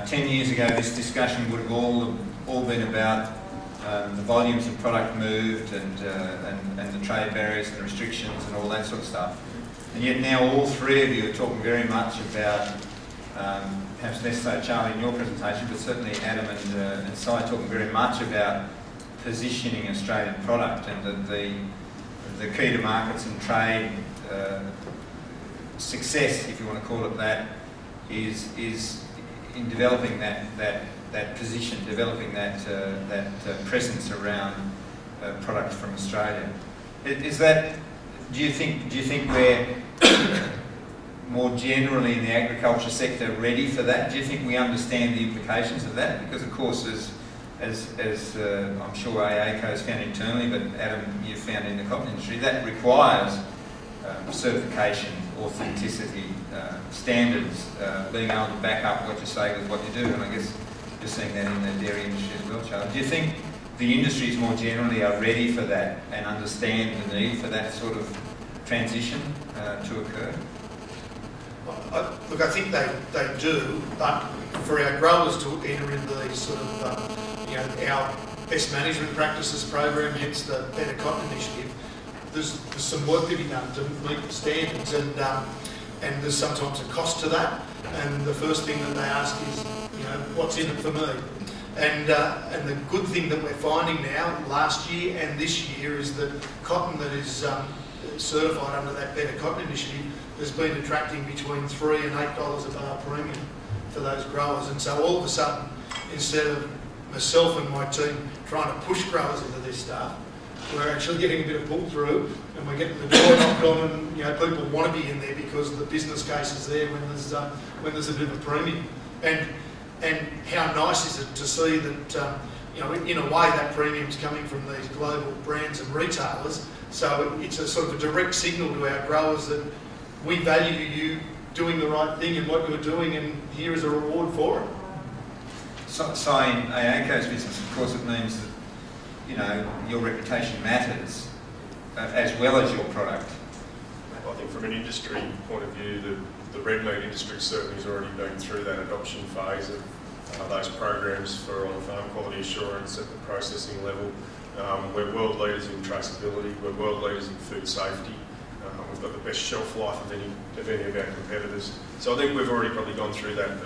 10 years ago, this discussion would have all been about the volumes of product moved and the trade barriers and restrictions and all that sort of stuff. And yet now all three of you are talking very much about, perhaps less so Charlie in your presentation, but certainly Adam and Si talking very much about positioning Australian product, and that the key to markets and trade success, if you want to call it that, is in developing that position, developing that presence around products from Australia. Is that? Do you think we're more generally in the agriculture sector ready for that? Do you think we understand the implications of that? Because of course, as I'm sure AACO has found internally, but Adam, you've found in the cotton industry, that requires certification, authenticity, standards, being able to back up what you say with what you do, and I guess you're seeing that in the dairy industry as well, Charlie. Do you think the industries more generally are ready for that and understand the need for that sort of transition to occur? Look, I think they do, but for our growers to enter into these sort of, our best management practices program, hence the Better Cotton Initiative, there's some work to be done to meet the standards, and there's sometimes a cost to that. And the first thing that they ask is, what's in it for me? And the good thing that we're finding now, last year and this year, is that cotton that is certified under that Better Cotton Initiative has been attracting between $3 and $8 a bar premium for those growers. And so all of a sudden, instead of myself and my team trying to push growers into this stuff, we're actually getting a bit of pull through, and we're getting the door knocked on, and people want to be in there because the business case is there when there's a bit of a premium. And how nice is it to see that in a way that premium's coming from these global brands and retailers. So it's a sort of a direct signal to our growers that we value you doing the right thing and what you're doing, and here is a reward for it. So in AACO's business, of course, it means that your reputation matters as well as your product. I think from an industry point of view, the red meat industry certainly has already been through that adoption phase of those programs for on-farm quality assurance at the processing level. We're world leaders in traceability, we're world leaders in food safety. We've got the best shelf life of any of our competitors. So I think we've already probably gone through that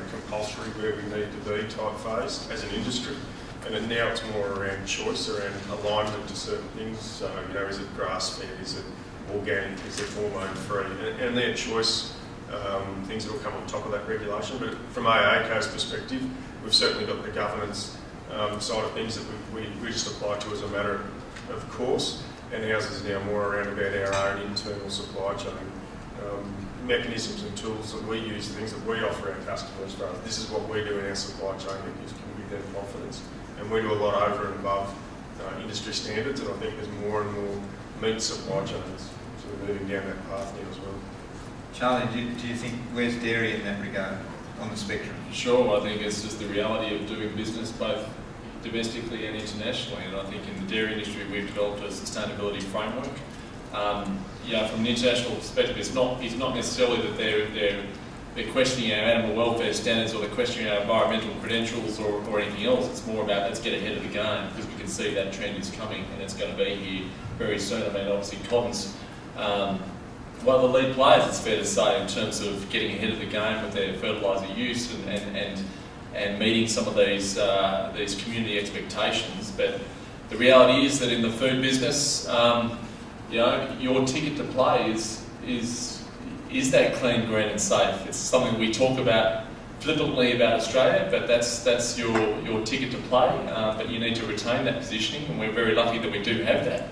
compulsory where we need to be type phase as an industry. And then now it's more around choice, around alignment to certain things. So, is it grass-fed, is it organic, is it hormone-free? And their choice, things that will come on top of that regulation. But from AACO's perspective, we've certainly got the governance side of things that we just apply to as a matter of course. And ours is now more around about our own internal supply chain mechanisms and tools that we use, things that we offer our customers. This is what we do in our supply chain that can give them confidence. And we do a lot over and above industry standards, and I think there's more and more meat supply chains sort of moving down that path now as well. Charlie, do you think, where's dairy in that regard on the spectrum? Sure, I think it's just the reality of doing business both domestically and internationally, and I think in the dairy industry we've developed a sustainability framework. From an international perspective, it's not necessarily that they're questioning our animal welfare standards or they're questioning our environmental credentials or anything else. It's more about let's get ahead of the game, because we can see that trend is coming and it's going to be here very soon. I mean, obviously cotton's one of the lead players, it's fair to say, in terms of getting ahead of the game with their fertiliser use and meeting some of these community expectations. But the reality is that in the food business, your ticket to play is that clean, green and safe. It's something we talk about flippantly about Australia, but that's your ticket to play. But you need to retain that positioning, and we're very lucky that we do have that.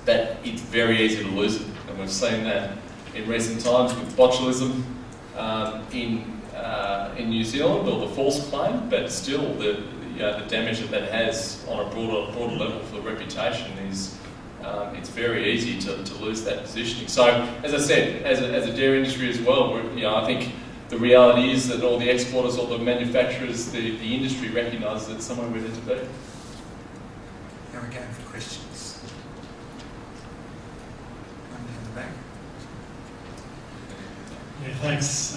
But it's very easy to lose it, and we've seen that in recent times with botulism in New Zealand, or the false claim, but still the damage that has on a broader level for the reputation is it's very easy to lose that positioning. So, as I said, as a dairy industry as well, I think the reality is that all the exporters, all the manufacturers, the industry recognises that it's somewhere we need to be. Now we're going for questions. One down the back. Yeah, thanks.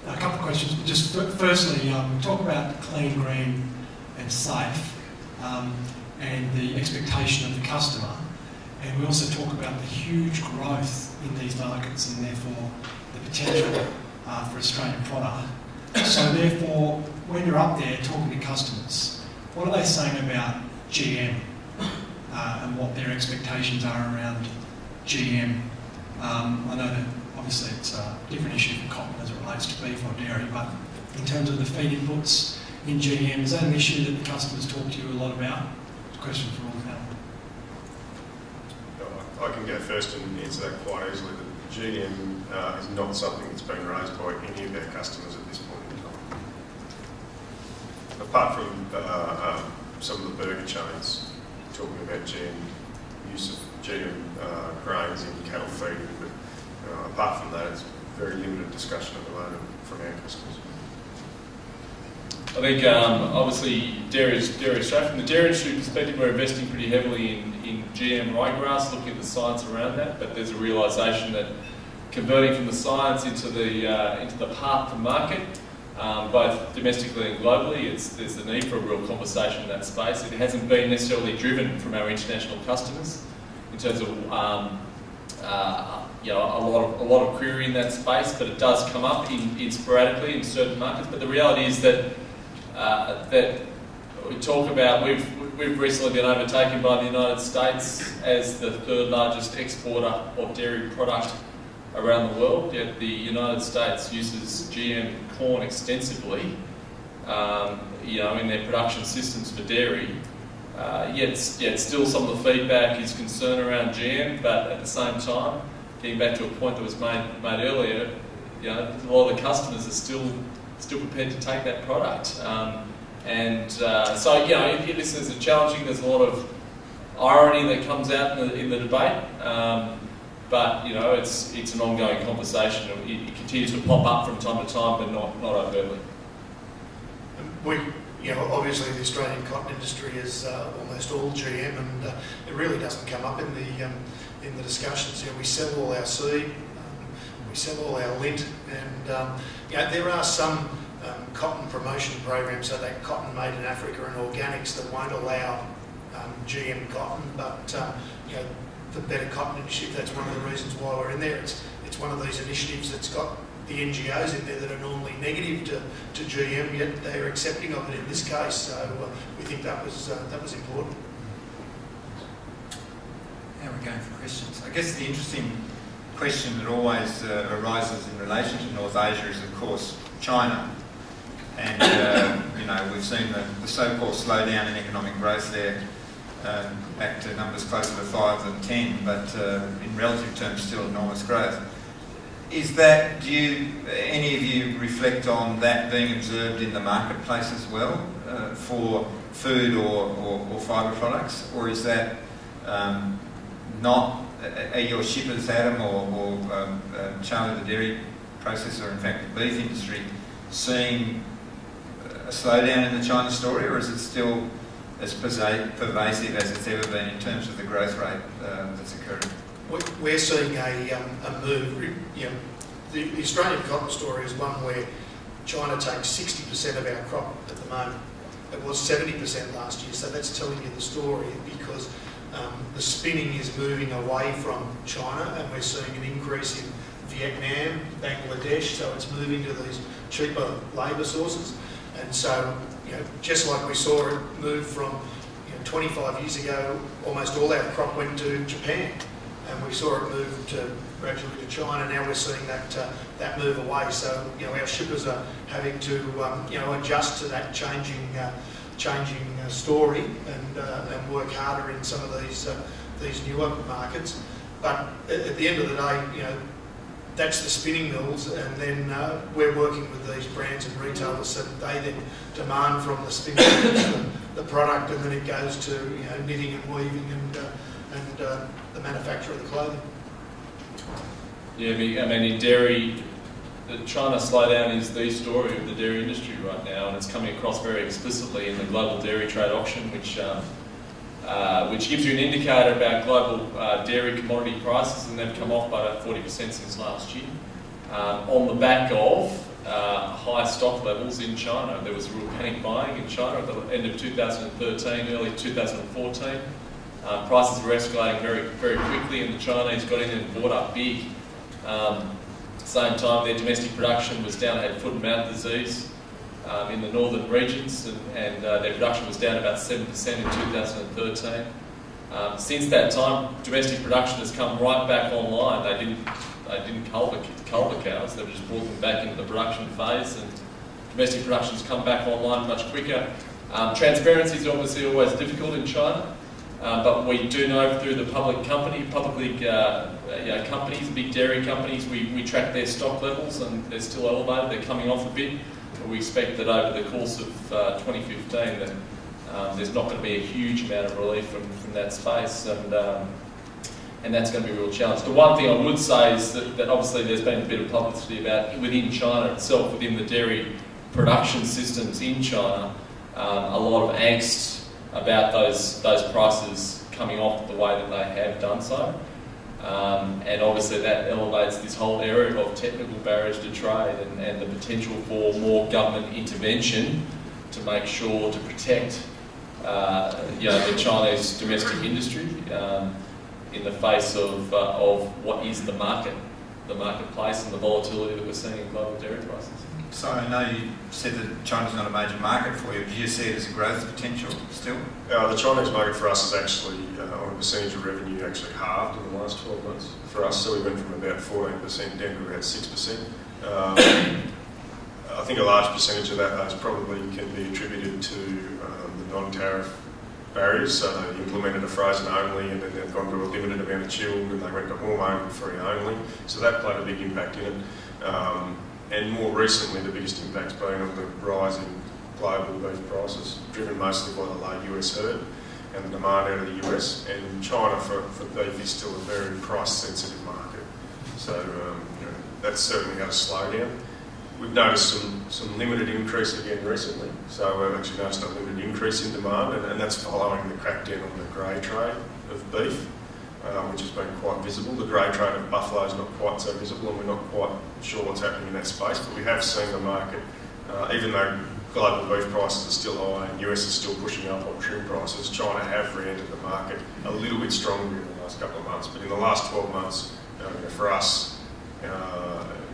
A couple questions. But just firstly, we talk about clean, green and safe and the expectation of the customer. And we also talk about the huge growth in these markets and therefore the potential for Australian product. So therefore, when you're up there talking to customers, what are they saying about GM and what their expectations are around GM? I know that obviously it's a different issue for cotton as it relates to beef or dairy, but in terms of the feed inputs in GM, is that an issue that the customers talk to you a lot about? It's a question for all of them. I can go first and answer that quite easily. The GM is not something that's been raised by any of our customers at this point in time. Apart from some of the burger chains talking about GM, use of GM grains in cattle feed, but apart from that, it's very limited discussion at the moment from our customers. I think obviously dairy is straight. From the dairy industry perspective, we're investing pretty heavily in GM ryegrass, looking at the science around that. But there's a realisation that converting from the science into the path to market, both domestically and globally, there's the need for a real conversation in that space. It hasn't been necessarily driven from our international customers in terms of a lot of query in that space, but it does come up in sporadically in certain markets. But the reality is that we talk about, we've recently been overtaken by the United States as the third largest exporter of dairy product around the world, yet the United States uses GM corn extensively in their production systems for dairy. Yet still some of the feedback is concern around GM, but at the same time, getting back to a point that was made earlier, a lot of the customers are still prepared to take that product. So if your listeners are challenging, there's a lot of irony that comes out in the debate. But it's an ongoing conversation. It continues to pop up from time to time, but not overtly. Obviously the Australian cotton industry is almost all GM, and it really doesn't come up in the discussions. We sell all our seed, we sell all our lint, and there are some cotton promotion programs, so that cotton made in Africa and organics, that won't allow GM cotton, but the Better Cotton Initiative, that's one of the reasons why we're in there. It's one of these initiatives that's got the NGOs in there that are normally negative to GM, yet they're accepting of it in this case. So we think that was important. Now we're going for questions. I guess the interesting question that always arises in relation to North Asia is, of course, China. And we've seen the so-called slowdown in economic growth there, back to numbers closer to 5 than 10, but in relative terms still enormous growth. Is that, do any of you reflect on that being observed in the marketplace as well for food or fibre products, or is that not? Are your shippers, Adam or Charlie, the dairy processor, in fact the beef industry, seeing a slowdown in the China story, or is it still as pervasive as it's ever been in terms of the growth rate that's occurring? We're seeing a move. The Australian cotton story is one where China takes 60% of our crop at the moment. It was 70% last year, so that's telling you the story, because the spinning is moving away from China, and we're seeing an increase in Vietnam, Bangladesh, so it's moving to these cheaper labour sources. And so, just like we saw it move from 25 years ago, almost all our crop went to Japan, and we saw it move gradually to China. Now we're seeing that move away. So our shippers are having to adjust to that changing story and work harder in some of these newer markets. But at the end of the day, that's the spinning mills, and then we're working with these brands and retailers so that they then demand from the spinning mills the product, and then it goes to knitting and weaving and the manufacture of the clothing. Yeah, I mean in dairy, the China slowdown is the story of the dairy industry right now, and it's coming across very explicitly in the global dairy trade auction, which gives you an indicator about global dairy commodity prices, and they've come off by about 40% since last year, on the back of high stock levels in China. There was real panic buying in China at the end of 2013, early 2014. Prices were escalating very, very quickly, and the Chinese got in and bought up big. Same time, their domestic production was down, had foot and mouth disease in the northern regions, and their production was down about 7% in 2013. Since that time, domestic production has come right back online. They didn't cull the cows, they've just brought them back into the production phase, and domestic production has come back online much quicker. Transparency is obviously always difficult in China, but we do know through the companies, big dairy companies, we track their stock levels, and they're still elevated, they're coming off a bit. But we expect that over the course of 2015 that there's not going to be a huge amount of relief from that space, and that's going to be a real challenge. The one thing I would say is that obviously there's been a bit of publicity about within China itself, within the dairy production systems in China, a lot of angst about those prices coming off the way that they have done so. And obviously that elevates this whole area of technical barriers to trade and the potential for more government intervention to make sure to protect the Chinese domestic industry in the face of what is the marketplace and the volatility that we're seeing in global dairy prices. So I know you said that China's not a major market for you. Do you see it as a growth potential still? The Chinese market for us is actually, on a percentage of revenue, actually halved in the last 12 months for us. So we went from about 14% down to about 6%. I think a large percentage of that probably can be attributed to the non-tariff barriers. So they implemented a frozen only, and then they've gone to a limited amount of chilled, and they went to hormone free only. So that played a big impact in it. And more recently, the biggest impact's been on the rise in global beef prices, driven mostly by the low US herd and the demand out of the US. And China for beef is still a very price-sensitive market. So that's certainly had a slowdown. We've noticed some limited increase again recently. So we've actually noticed a limited increase in demand, and that's following the crackdown on the grey trade of beef, which has been quite visible. The grey trade of buffalo is not quite so visible, and we're not quite sure what's happening in that space, but we have seen the market, even though global beef prices are still high and US is still pushing up on trim prices, China have re-entered the market a little bit stronger in the last couple of months. But in the last 12 months, for us,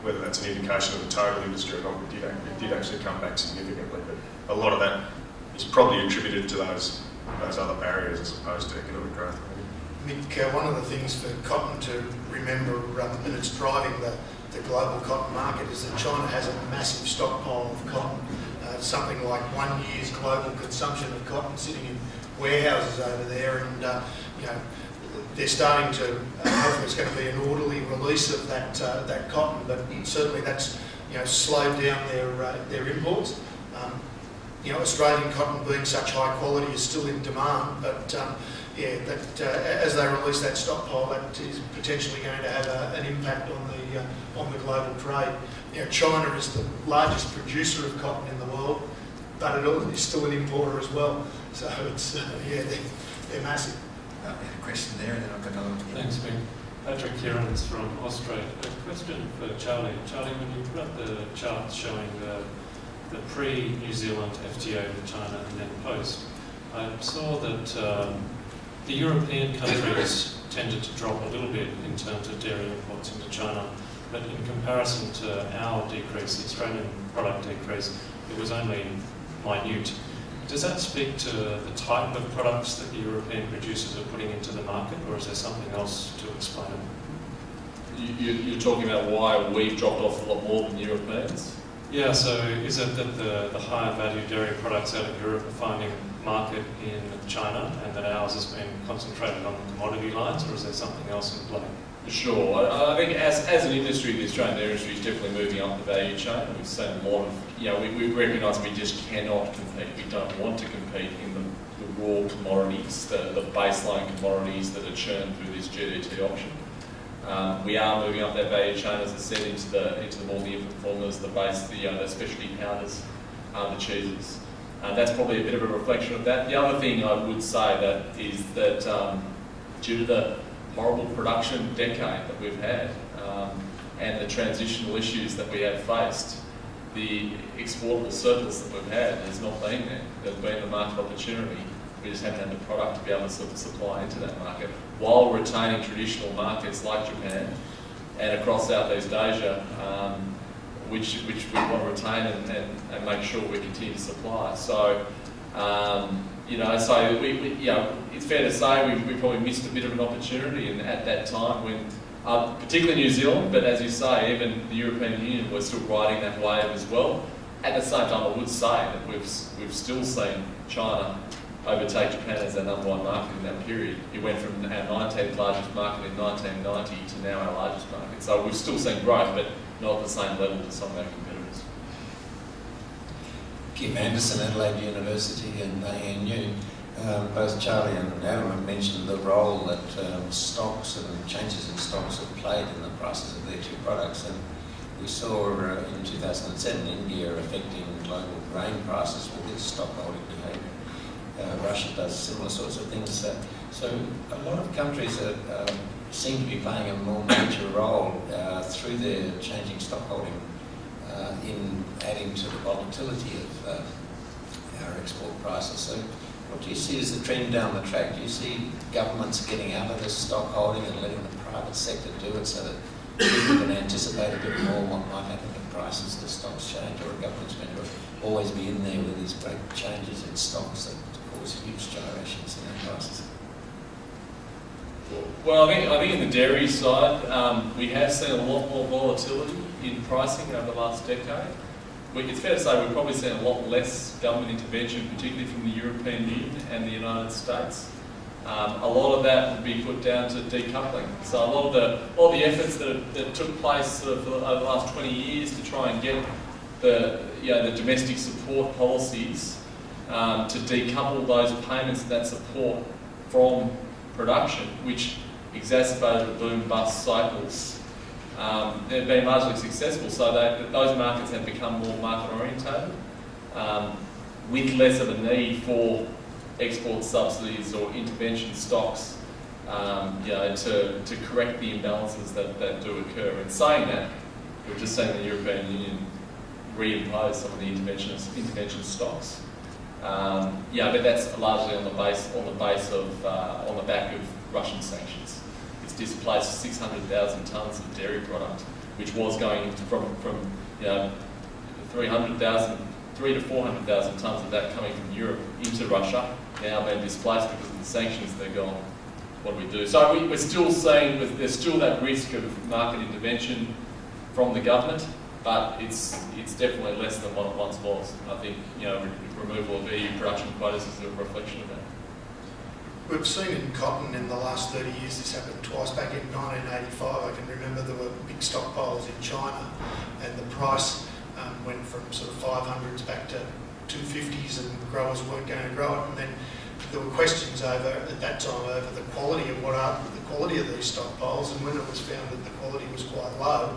whether that's an indication of the total industry or not, it did actually come back significantly. But a lot of that is probably attributed to those other barriers as opposed to economic growth. Mick, one of the things for cotton to remember, and it's driving the global cotton market, is that China has a massive stockpile of cotton. Something like 1 year's global consumption of cotton sitting in warehouses over there, and they're starting to. Hopefully, it's going to be an orderly release of that cotton, but certainly that's slowed down their imports. Australian cotton being such high quality is still in demand, but as they release that stockpile, that is potentially going to have an impact on the global trade. China is the largest producer of cotton in the world, but it is still an importer as well. So it's they're massive. I had a question there, and then I've got another one. Thanks, Mick. Patrick Kierans from Australia. A question for Charlie. Charlie, when you put up the charts showing the pre-New Zealand FTA with China and then post, I saw that the European countries tended to drop a little bit in terms of dairy imports into China, but in comparison to our decrease, the Australian product decrease, it was only minute. Does that speak to the type of products that the European producers are putting into the market, or is there something else to explain it? You're talking about why we've dropped off a lot more than Europeans? Yeah, so is it that the higher value dairy products out of Europe are finding market in China and that ours has been concentrated on the commodity lines, or is there something else in play? Sure. I think as an industry, the Australian dairy industry is definitely moving up the value chain. We've seen a lot of, we recognise we just cannot compete. We don't want to compete in the raw commodities, the baseline commodities that are churned through this GDT option. We are moving up that value chain, as I said, into the more the infant formulas, the base, the specialty powders, the cheeses. That's probably a bit of a reflection of that. The other thing I would say is that due to the horrible production decade that we've had and the transitional issues that we have faced, the exportable surplus that we've had has not been there. There's been a market opportunity. We just haven't had the product to be able to sort of supply into that market, while retaining traditional markets like Japan and across Southeast Asia, which we want to retain and make sure we continue to supply. So, you know, so you know, it's fair to say we probably missed a bit of an opportunity, and at that time when, particularly New Zealand, but as you say, even the European Union was still riding that wave as well. At the same time, I would say that we've still seen China overtake Japan as our number one market in that period. It went from our 19th largest market in 1990 to now our largest market. So we've still seen growth, but not at the same level as some of our competitors. Kim Anderson, Adelaide University and ANU. Both Charlie and Adam have mentioned the role that stocks and changes in stocks have played in the prices of their two products. And we saw in 2007 India affecting global grain prices with its stockholding behaviour. Russia does similar sorts of things. So a lot of countries seem to be playing a more major role through their changing stockholding in adding to the volatility of our export prices. So what do you see as the trend down the track? Do you see governments getting out of this stockholding and letting the private sector do it so that people can anticipate a bit more what might happen to prices as stocks change, or a government's going to always be in there with these great changes in stocks that cause huge gyrations in their prices? Well, I think in the dairy side, we have seen a lot more volatility in pricing over the last decade. It's fair to say we've probably seen a lot less government intervention, particularly from the European Union and the United States. A lot of that would be put down to decoupling. So a lot of the efforts that took place sort of over the last 20 years to try and get the domestic support policies to decouple those payments and that support from production, which exacerbated the boom-bust cycles. They've been largely successful, so those markets have become more market-orientated, with less of a need for export subsidies or intervention stocks, to correct the imbalances that do occur. In saying that, we've just seen the European Union reimpose some of the intervention stocks. But that's largely on the back of Russian sanctions. It's displaced 600,000 tonnes of dairy product, which was going from 300 to 400,000 tonnes of that coming from Europe into Russia, now being displaced because of the sanctions. They're gone. What do we do? So we're still seeing there's still that risk of market intervention from the government, but it's definitely less than what it once was. I think removal of EU production quotas is a reflection of that. We've seen in cotton in the last 30 years, this happened twice. Back in 1985, I can remember there were big stockpiles in China, and the price went from sort of 500s back to 250s, and growers weren't going to grow it. And then there were questions at that time over the quality of these stockpiles, and when it was found that the quality was quite low,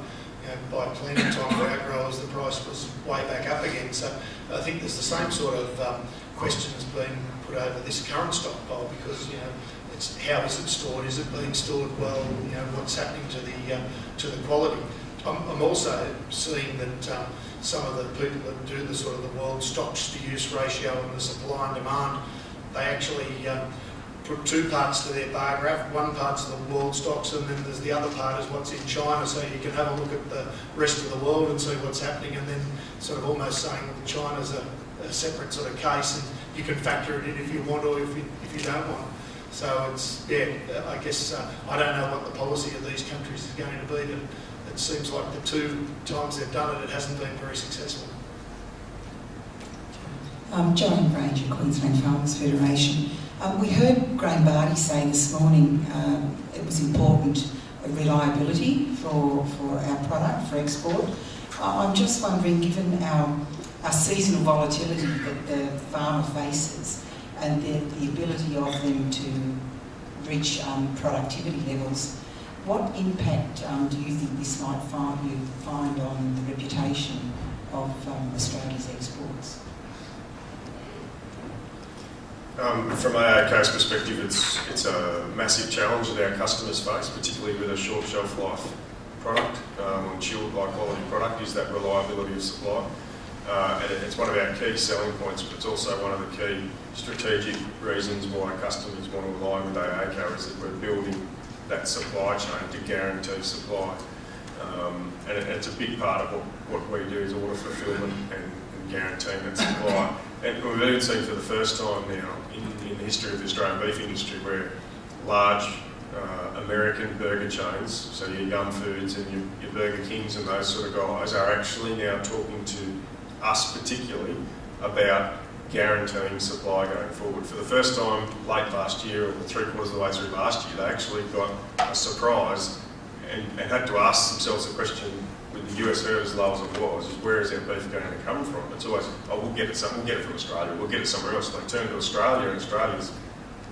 by plenty of time for our growers, the price was way back up again. So I think there's the same sort of question has been put over this current stockpile, because it's how is it stored? Is it being stored well? What's happening to the quality? I'm also seeing that some of the people that do the sort of the world stocks to use ratio and the supply and demand, they actually put two parts to their bar graph. One part's the world stocks, and then there's the other part is what's in China, so you can have a look at the rest of the world and see what's happening, and then sort of almost saying that China's a separate sort of case, and you can factor it in if you want or if you don't want. So it's, I guess, I don't know what the policy of these countries is going to be, but it seems like the two times they've done it, it hasn't been very successful. Joanne Granger, Queensland Farmers Federation. We heard Graham Barty say this morning it was important reliability for our product, for export. I'm just wondering, given our seasonal volatility that the farmer faces and the ability of them to reach productivity levels, what impact do you think this might find on the reputation of Australia's exports? From AACO's perspective, it's a massive challenge that our customers face, particularly with a short shelf life product. On chilled, high quality product is that reliability of supply. and it's one of our key selling points, but it's also one of the key strategic reasons why customers want to align with AACo, is that we're building that supply chain to guarantee supply. And it's a big part of what we do, is order fulfilment and guaranteeing that supply. And we've even seen for the first time now in the history of the Australian beef industry where large American burger chains, so your Yum Foods and your Burger Kings and those sort of guys, are actually now talking to us particularly about guaranteeing supply going forward. For the first time late last year, or 3/4 of the way through last year, they actually got a surprise and had to ask themselves the question, with the US herd as low as it was, is where is our beef going to come from? It's always, oh, we'll get it from Australia, we'll get it somewhere else. They turn to Australia, and Australia's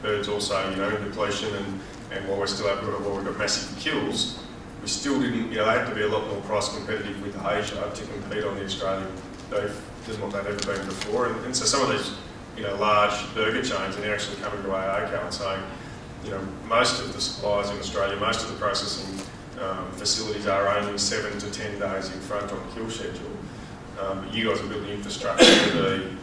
herds also, in depletion, and while we've got massive kills, we still didn't, they had to be a lot more price competitive with Asia to compete on the Australian beef than what they'd ever been before. And so some of these, large burger chains are now actually coming to AACo and saying, most of the suppliers in Australia, most of the processing facilities are only 7 to 10 days in front on kill schedule. But you guys are building infrastructure to be,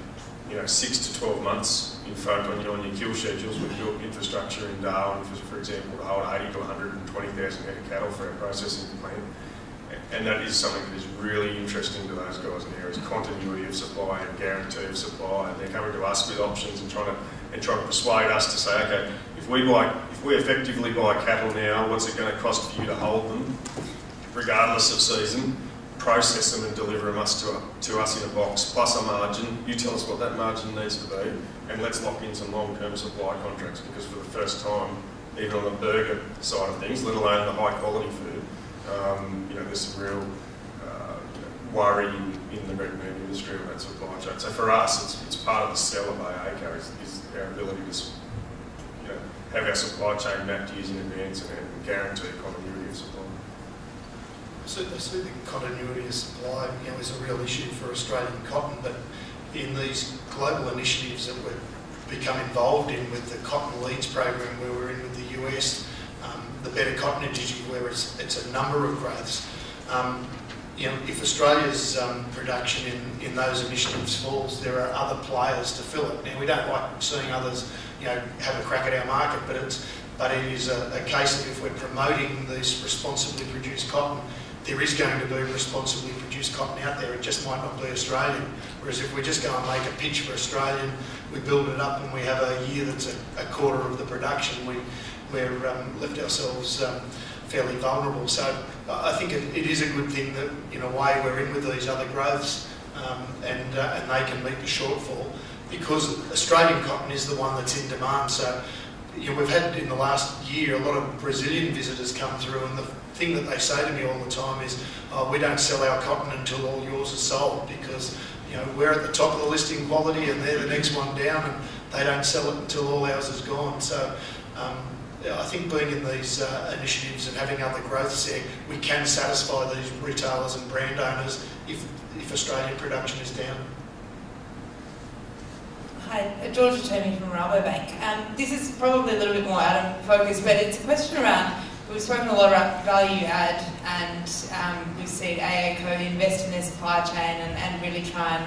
6 to 12 months in front on your kill schedules. We've built infrastructure in Darwin, for example, to hold 80 to 120,000 head of cattle for our processing plant. And that is something that is really interesting to those guys in there, is continuity of supply and guarantee of supply. And they're coming to us with options and trying to persuade us to say, okay, if we effectively buy cattle now, what's it going to cost for you to hold them, regardless of season, process them and deliver them to us in a box, plus a margin. You tell us what that margin needs to be, and let's lock in some long-term supply contracts, because for the first time, even on the burger side of things, let alone the high-quality food, there's some real worry in the red meat industry on that supply chain. So for us, it's part of the sell of AACo is our ability to have our supply chain mapped years in advance and guarantee continuity of supply. So the continuity of supply, is a real issue for Australian cotton, but in these global initiatives that we've become involved in, with the Cotton Leads program where we're in with the US, the Better Cotton Initiative where it's a number of growths. If Australia's production in those initiatives falls, there are other players to fill it. Now, we don't like seeing others, have a crack at our market, but it is a case of, if we're promoting this responsibly produced cotton, there is going to be responsibly produced cotton out there. It just might not be Australian. Whereas if we just go and make a pitch for Australian, we build it up and we have a year that's a quarter of the production, we're left ourselves fairly vulnerable. So I think it is a good thing that, in a way, we're in with these other growths and they can meet the shortfall, because Australian cotton is the one that's in demand. So we've had, in the last year, a lot of Brazilian visitors come through, and the thing that they say to me all the time is, we don't sell our cotton until all yours is sold, because we're at the top of the listing quality and they're the next one down, and they don't sell it until all ours is gone. So I think being in these initiatives and having other growths there, we can satisfy these retailers and brand owners if Australian production is down. Hi, Georgia Toomey from Rabobank. This is probably a little bit more out of focus, but it's a question around, we've spoken a lot about value add, and we've seen AACo invest in their supply chain and really try and,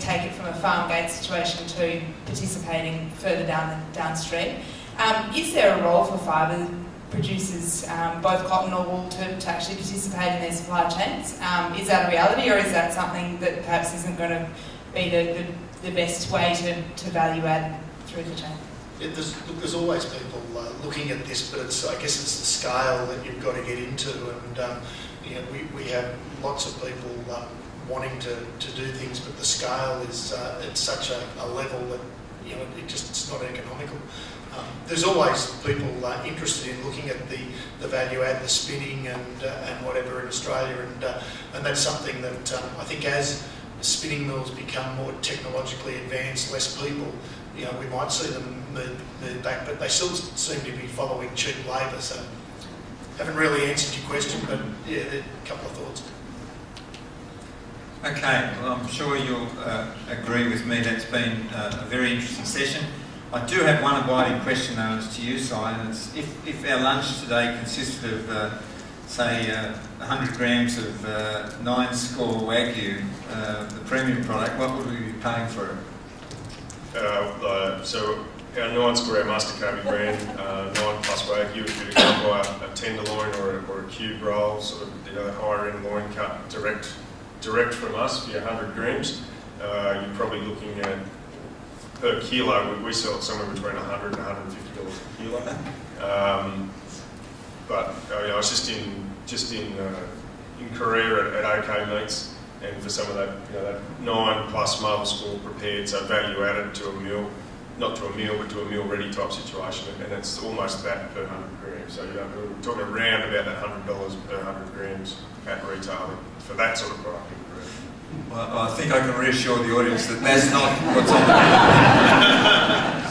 take it from a farm gate situation to participating further downstream. Is there a role for fibre producers, both cotton or wool, to actually participate in their supply chains? Is that a reality, or is that something that perhaps isn't going to be the best way to value add through the chain? Yeah, there's always people looking at this, but I guess it's the scale that you've got to get into, and we have lots of people wanting to do things, but the scale is at such a level that it's not economical. There's always people interested in looking at the value add, the spinning and whatever in Australia, and that's something that I think, as spinning mills become more technologically advanced, less people, we might see them move back, but they still seem to be following cheap labour. So haven't really answered your question, but yeah, a couple of thoughts. Okay, well, I'm sure you'll agree with me that's been a very interesting session. I do have one abiding question, though, it's to you, Si, and it's if our lunch today consisted of, say, 100 grams of 9 score Wagyu, the premium product, what would we be paying for it? So our 9 square Mastercard brand, 9 plus Wagyu, if you go buy a tenderloin or a cube roll, sort of higher end loin cut direct from us for your 100 grams, you're probably looking at per kilo. We sell it somewhere between $100 and $150 a kilo. But I was just in Korea at OK Meats, and for some of that, that 9 plus marble school prepared, so value added to a meal, not to a meal, but to a meal ready type situation, and it's almost that per 100 grams. So we're talking around about that $100 per 100 grams at retail for that sort of product in Korea. Well, I think I can reassure the audience that that's not what's on the